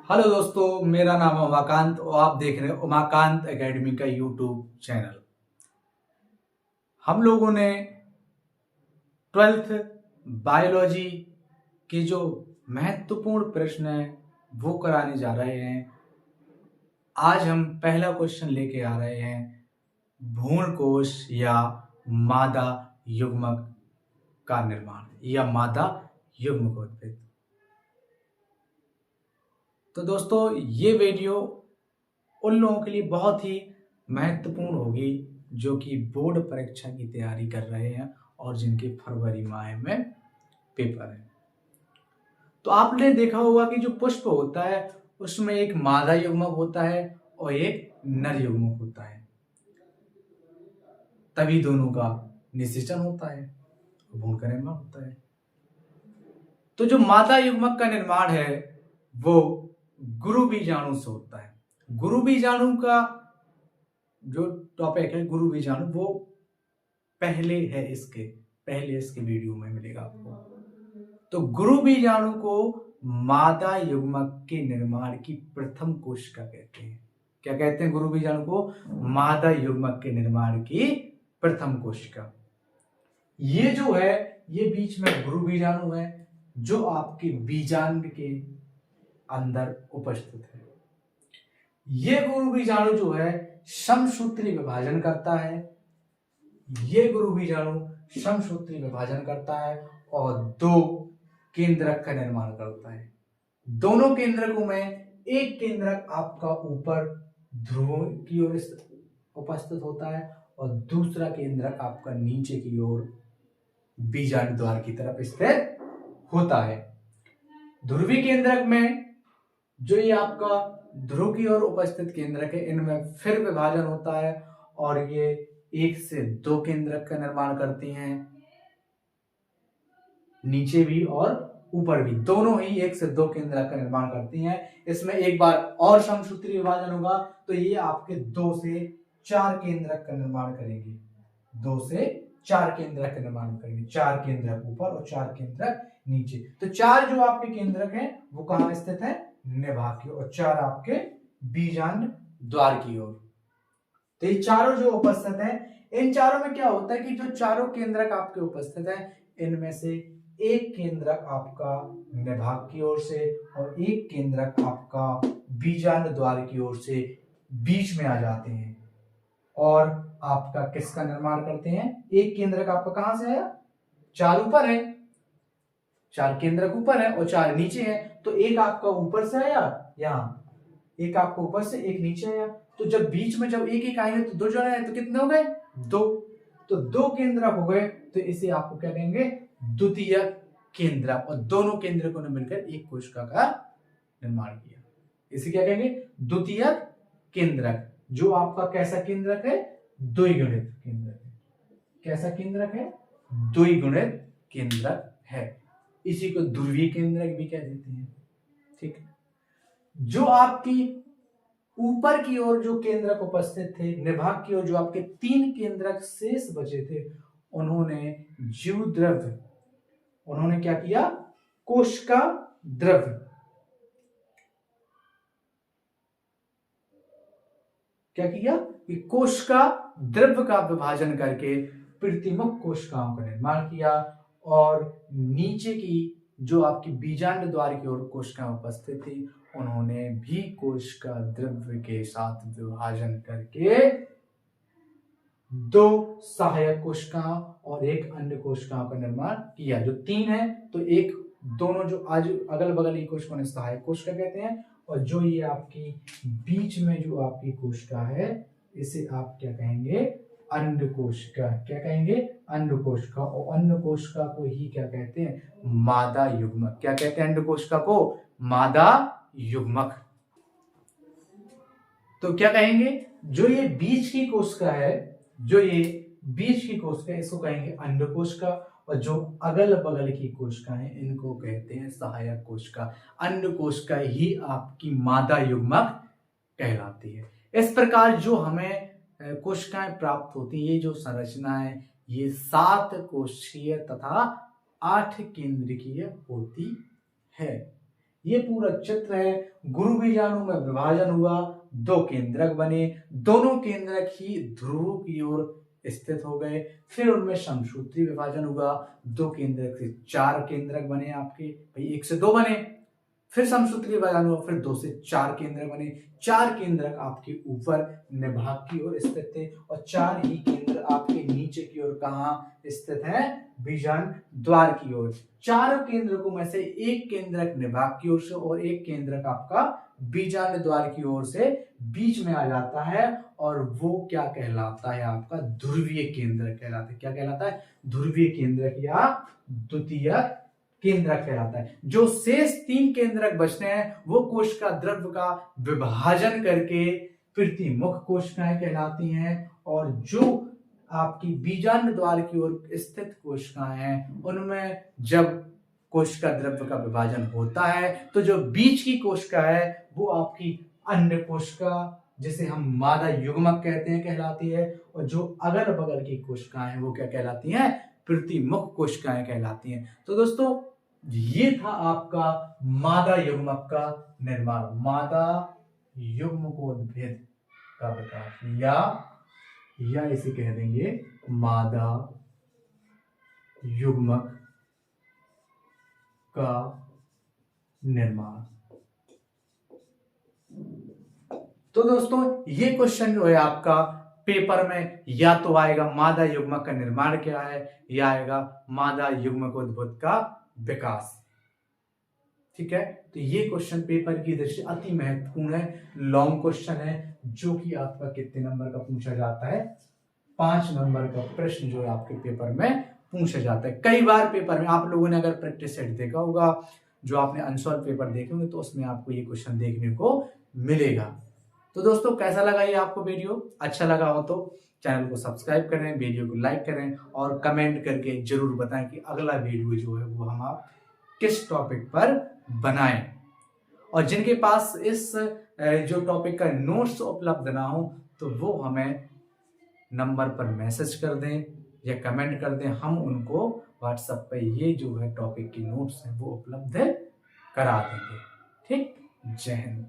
Hello दोस्तों, मेरा नाम है उमाकांत और आप देख रहे हैं उमाकांत एकेडमी का यूट्यूब चैनल। हम लोगों ने 12th बायोलॉजी के जो महत्वपूर्ण प्रश्न हैं वो कराने जा रहे हैं। आज हम पहला क्वेश्चन लेके आ रहे हैं भ्रूण कोश या मादा युग्मक का निर्माण या मादा युग्मकोत्पेद। तो दोस्तों, ये वीडियो उन लोगों के लिए बहुत ही महत्वपूर्ण होगी जो कि बोर्ड परीक्षा की तैयारी कर रहे हैं और जिनके फरवरी माह में पेपर है। तो आपने देखा होगा कि जो पुष्प होता है उसमें एक मादा युग्मक होता है और एक नर युग्मक होता है, तभी दोनों का निषेचन होता है, भ्रूण का निर्माण होता है। तो जो मादा युग्मक का निर्माण है वो गुरु बीजाणु से होता है। गुरु बीजाणु का जो टॉपिक है गुरु बीजाणु वो पहले इसके वीडियो में मिलेगा आपको। तो गुरु बीजाणु को मादा युग्मक के निर्माण की प्रथम कोशिका कहते हैं। क्या कहते हैं? गुरु बीजाणु को मादा युग्मक के निर्माण की प्रथम कोशिका। ये जो है ये बीच में गुरु बीजाणु है जो आपके बीजांड के अंदर उपस्थित है। ये गुरु बीजाणु जो है समसूत्री विभाजन करता है। ये गुरु बीजाणु समसूत्री विभाजन करता है और दो केंद्रक का निर्माण करता है। दोनों केंद्रकों में एक केंद्रक आपका ऊपर ध्रुव की ओर उपस्थित होता है और दूसरा केंद्रक आपका नीचे की ओर बीजांड द्वार की तरफ स्थित होता है। ध्रुवी केंद्रक में जो ये आपका ध्रुव की ओर उपस्थित केंद्रक है इनमें फिर विभाजन होता है और ये 1 से 2 केंद्रक का निर्माण करती हैं, नीचे भी और ऊपर भी दोनों ही 1 से 2 केंद्रक का निर्माण करती हैं। इसमें एक बार और समसूत्री विभाजन होगा तो ये आपके 2 से 4 केंद्रक का निर्माण करेंगे। 2 से 4 केंद्रक का निर्माण करेंगे, 4 केंद्रक ऊपर और 4 केंद्रक नीचे। तो 4 जो आपके केंद्रक हैं वो कहां स्थित है? निभा की ओर, और 4 आपके बीजांड द्वार की ओर। तो ये चारों जो उपस्थित हैं, इन चारों में क्या होता है कि जो चारों केंद्रक आपके उपस्थित हैं इनमें से एक केंद्रक आपका निभाग की ओर से और एक केंद्रक आपका बीजांड द्वार की ओर से बीच में आ जाते हैं और आपका किसका निर्माण करते हैं? एक केंद्रक आपका कहां से आया? 4 ऊपर है, 4 केंद्रक ऊपर है और 4 नीचे है। तो एक आपका ऊपर से आया, यहां एक आपको ऊपर से एक नीचे आया। तो जब बीच में जब एक एक आएंगे तो 2 जोड़े आए तो कितने हो गए? 2। तो 2 केंद्रक हो गए तो इसे आपको क्या कहेंगे? द्वितीय केंद्रक। और दोनों केंद्रकों ने मिलकर एक कोशिका का निर्माण किया, इसे क्या कहेंगे? द्वितीय केंद्रक। जो आपका कैसा केंद्रक है? द्विगुणित केंद्रक है। कैसा केंद्रक है? द्विगुणित केंद्रक है। इसी को ध्रुवीय केंद्रक भी कह देते हैं। ठीक है। जो आपकी ऊपर की ओर जो केंद्रक उपस्थित थे, निभाग की ओर जो आपके 3 केंद्रक शेष बचे थे, उन्होंने जीव द्रव्य, उन्होंने क्या किया? कोशिका द्रव्य, क्या किया? कि कोशिका द्रव्य का विभाजन करके प्रतिमुख कोशिकाओं का निर्माण किया और नीचे की जो आपकी बीजांड द्वार की ओर कोशिकाएं उपस्थित थी उन्होंने भी कोशिका द्रव्य के साथ विभाजन करके 2 सहायक कोशिकाओं और एक अन्य कोशिकाओं का निर्माण किया। जो 3 है तो एक दोनों जो आज अगल बगल की कोशिकाओं सहायक कोशिका कहते हैं और जो ये आपकी बीच में जो आपकी कोशिका है इसे आप क्या कहेंगे? अंड कोशिका। क्या कहेंगे? अंड कोशिका। और अंड कोशिका को ही क्या कहते हैं? मादा युग्मक। क्या कहते हैं अंड कोशिका को? मादा युग्मक। तो क्या कहेंगे? जो ये बीच की कोशिका है, जो ये बीच की कोशिका है इसको कहेंगे अंड कोशिका और जो अगल बगल की कोशिका है इनको कहते हैं सहायक कोशिका। अंड कोशिका ही आपकी मादा युग्मक कहलाती है। इस प्रकार जो हमें कोशिकाएं प्राप्त होती है, ये जो संरचना है ये 7 कोशिकीय तथा 8 केंद्रकीय होती है। ये पूरा चित्र है। गुरु बीजाणु में विभाजन हुआ, 2 केंद्रक बने, दोनों केंद्रक ही ध्रुवों की ओर स्थित हो गए। फिर उनमें समसूत्री विभाजन हुआ, 2 केंद्रक से 4 केंद्रक बने आपके, भाई 1 से 2 बने। फिर समसूत्री विभाजन हुआ, फिर 2 से 4 केंद्रक बने। 4 केंद्रक आपके ऊपर निभाग की ओर स्थित थे और 4 ही केंद्र आपके नीचे की ओर कहां स्थित है, बीजांड द्वार की ओर। 4 केंद्रकों में से एक केंद्रक निभाग की ओर से और एक केंद्रक आपका बीजांड द्वार की ओर से बीच में आ जाता है और वो क्या कहलाता है, आपका ध्रुवीय केंद्र कहलाता है। क्या कहलाता है, ध्रुवीय केंद्रक या द्वितीय केंद्रक कहलाता है। जो शेष 3 केंद्रक बचते हैं वो कोशिका द्रव्य का विभाजन करके प्रतिमुख कोशिकाएं कहलाती हैं और जो आपकी बीजांड द्वार की ओर स्थित कोशिकाएं हैं उनमें जब कोशिका द्रव्य का विभाजन होता है तो जो बीच की कोशिका है वो आपकी अन्य कोशिका, जिसे हम मादा युग्मक कहते हैं, कहलाती है और जो अगल बगल की कोशिकाएं हैं वो क्या कहलाती हैं, प्रतिमुख कोशिकाएं कहलाती हैं। तो दोस्तों ये था आपका मादा युग्मक का निर्माण, मादा युग्मकोद्भिद का विकास, या इसे कह देंगे मादा युग्मक का निर्माण। तो दोस्तों ये क्वेश्चन जो है आपका पेपर में या तो आएगा मादा युग्मक का निर्माण क्या है या आएगा मादा युग्मकोद्भूत का विकास। ठीक है, तो ये क्वेश्चन पेपर की दृष्टि अति महत्वपूर्ण है, लॉन्ग क्वेश्चन है जो कि आपका कितने नंबर का पूछा जाता है, 5 नंबर का प्रश्न जो है आपके पेपर में पूछा जाता है। कई बार पेपर में आप लोगों ने अगर प्रैक्टिस सेट देखा होगा, जो आपने अनसॉल्व पेपर देखे होंगे तो उसमें आपको ये क्वेश्चन देखने को मिलेगा। तो दोस्तों कैसा लगा ये आपको वीडियो, अच्छा लगा हो तो चैनल को सब्सक्राइब करें, वीडियो को लाइक करें और कमेंट करके जरूर बताएं कि अगला वीडियो जो है वो हम आप किस टॉपिक पर बनाएं। और जिनके पास इस जो टॉपिक का नोट्स उपलब्ध ना हो तो वो हमें नंबर पर मैसेज कर दें या कमेंट कर दें, हम उनको व्हाट्सएप पे ये जो है टॉपिक की नोट्स हैं वो उपलब्ध करा देंगे। ठीक, जय हिंद।